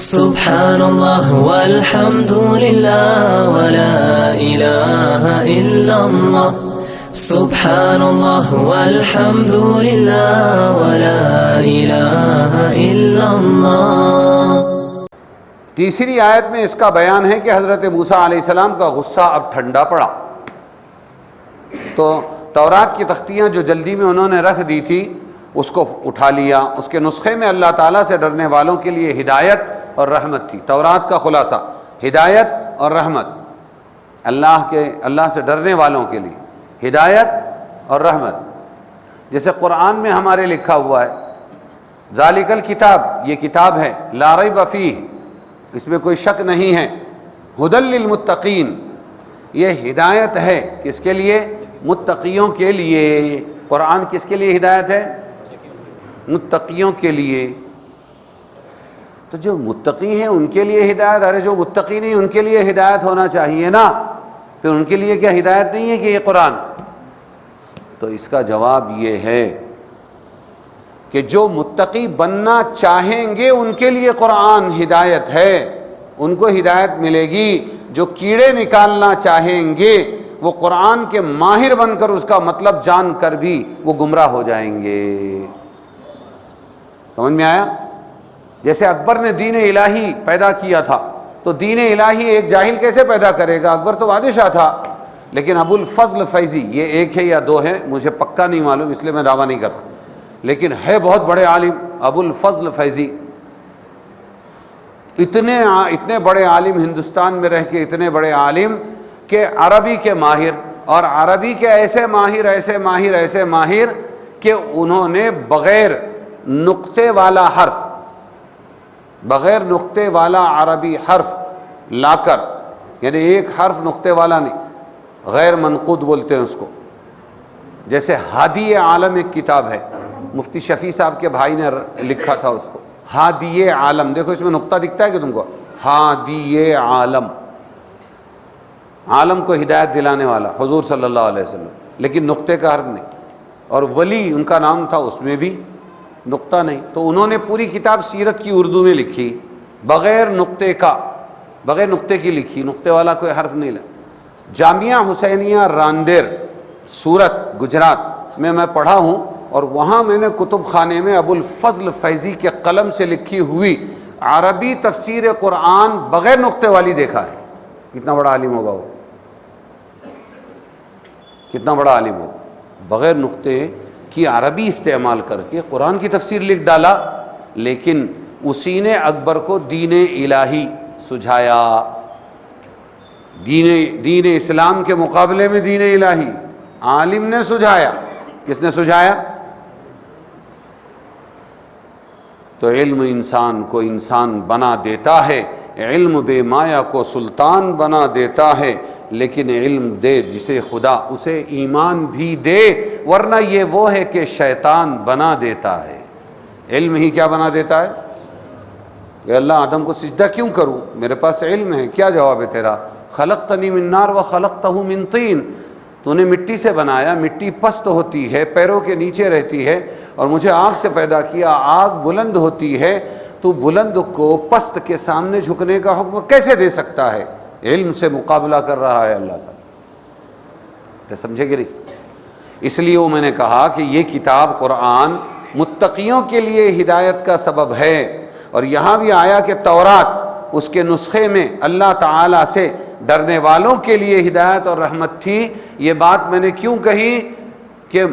سبحان اللہ والحمد للہ ولا الہ الا اللہ سبحان اللہ والحمد للہ ولا الہ الا اللہ۔ تیسری آیت میں اس کا بیان ہے کہ حضرت موسیٰ علیہ السلام کا غصہ اب ٹھنڈا پڑا، تو تورات کی تختیاں جو جلدی میں انہوں نے رکھ دی تھی اس کو اٹھا لیا۔ اس کے نسخے میں اللہ تعالیٰ سے ڈرنے والوں کے لیے ہدایت اور رحمت تھی۔ تورات کا خلاصہ ہدایت اور رحمت، اللہ سے ڈرنے والوں کے لیے ہدایت اور رحمت۔ جیسے قرآن میں ہمارے لکھا ہوا ہے ذالک الکتاب، یہ کتاب ہے لا ریب فیہ، اس میں کوئی شک نہیں ہے، ھدی للمتقین، یہ ہدایت ہے کس کے لیے؟ متقیوں کے لیے۔ قرآن کس کے لیے ہدایت ہے؟ متقیوں کے لیے۔ تو جو متقی ہیں ان کے لیے ہدایت، ارے جو متقی نہیں ان کے لیے ہدایت ہونا چاہیے نا، پھر ان کے لیے کیا ہدایت نہیں ہے کہ یہ قرآن؟ تو اس کا جواب یہ ہے کہ جو متقی بننا چاہیں گے ان کے لیے قرآن ہدایت ہے، ان کو ہدایت ملے گی۔ جو کیڑے نکالنا چاہیں گے وہ قرآن کے ماہر بن کر اس کا مطلب جان کر بھی وہ گمراہ ہو جائیں گے۔ سمجھ میں آیا؟ جیسے اکبر نے دین الہی پیدا کیا تھا، تو دین الہی ایک جاہل کیسے پیدا کرے گا؟ اکبر تو بادشاہ تھا، لیکن ابو الفضل فیضی، یہ ایک ہے یا دو ہیں مجھے پکا نہیں معلوم اس لیے میں دعویٰ نہیں کرتا، لیکن ہے بہت بڑے عالم ابو الفضل فیضی، اتنے بڑے عالم ہندوستان میں رہ کے، اتنے بڑے عالم کہ عربی کے ماہر، اور عربی کے ایسے ماہر کہ انہوں نے بغیر نقطے والا عربی حرف لا کر، یعنی ایک حرف نقطے والا نہیں، غیر منقود بولتے ہیں اس کو، جیسے ہادی عالم ایک کتاب ہے، مفتی شفیع صاحب کے بھائی نے لکھا تھا اس کو، ہادی عالم، دیکھو اس میں نقطہ دکھتا ہے کہ تم کو، ہادی عالم، عالم کو ہدایت دلانے والا حضور صلی اللہ علیہ وسلم، لیکن نقطے کا حرف نہیں، اور ولی ان کا نام تھا اس میں بھی نقطہ نہیں، تو انہوں نے پوری کتاب سیرت کی اردو میں لکھی، بغیر نقطے کی لکھی، نقطے والا کوئی حرف نہیں لگا۔ جامعہ حسینیہ راندیر سورت گجرات میں پڑھا ہوں، اور وہاں میں نے کتب خانے میں ابو الفضل فیضی کے قلم سے لکھی ہوئی عربی تفسیر قرآن بغیر نقطے والی دیکھا ہے۔ کتنا بڑا عالم ہوگا وہ، کتنا بڑا عالم ہوگا، بغیر نقطے کی عربی استعمال کر کے قرآن کی تفسیر لکھ ڈالا، لیکن اسی نے اکبر کو دین الہی سجھایا، دین اسلام کے مقابلے میں دین الہی عالم نے سجھایا۔ کس نے سجھایا؟ تو علم انسان کو انسان بنا دیتا ہے، علم بے مایا کو سلطان بنا دیتا ہے، لیکن علم دے جسے خدا اسے ایمان بھی دے، ورنہ یہ وہ ہے کہ شیطان بنا دیتا ہے۔ علم ہی کیا بنا دیتا ہے؟ کہ اللہ آدم کو سجدہ کیوں کروں؟ میرے پاس علم ہے۔ کیا جواب ہے تیرا؟ خلقتنی من نار وخلقتہ من طین، تو نے مٹی سے بنایا، مٹی پست ہوتی ہے، پیروں کے نیچے رہتی ہے، اور مجھے آگ سے پیدا کیا، آگ بلند ہوتی ہے، تو بلند کو پست کے سامنے جھکنے کا حکم کیسے دے سکتا ہے؟ علم سے مقابلہ کر رہا ہے اللہ تعالیٰ، سمجھے کہ نہیں؟ اس لیے وہ میں نے کہا کہ یہ کتاب قرآن متقیوں کے لیے ہدایت کا سبب ہے، اور یہاں بھی آیا کہ تورات اس کے نسخے میں اللہ تعالیٰ سے ڈرنے والوں کے لیے ہدایت اور رحمت تھی۔ یہ بات میں نے کیوں کہی کہ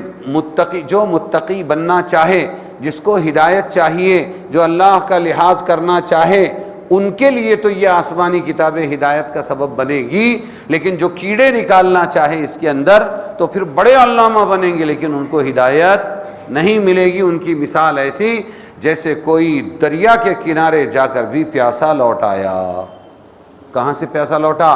جو متقی بننا چاہے، جس کو ہدایت چاہیے، جو اللہ کا لحاظ کرنا چاہے، ان کے لیے تو یہ آسمانی کتابیں ہدایت کا سبب بنے گی، لیکن جو کیڑے نکالنا چاہے اس کے اندر تو پھر بڑے علامہ بنیں گے، لیکن ان کو ہدایت نہیں ملے گی۔ ان کی مثال ایسی جیسے کوئی دریا کے کنارے جا کر بھی پیاسا لوٹ آیا۔ کہاں سے پیاسا لوٹا؟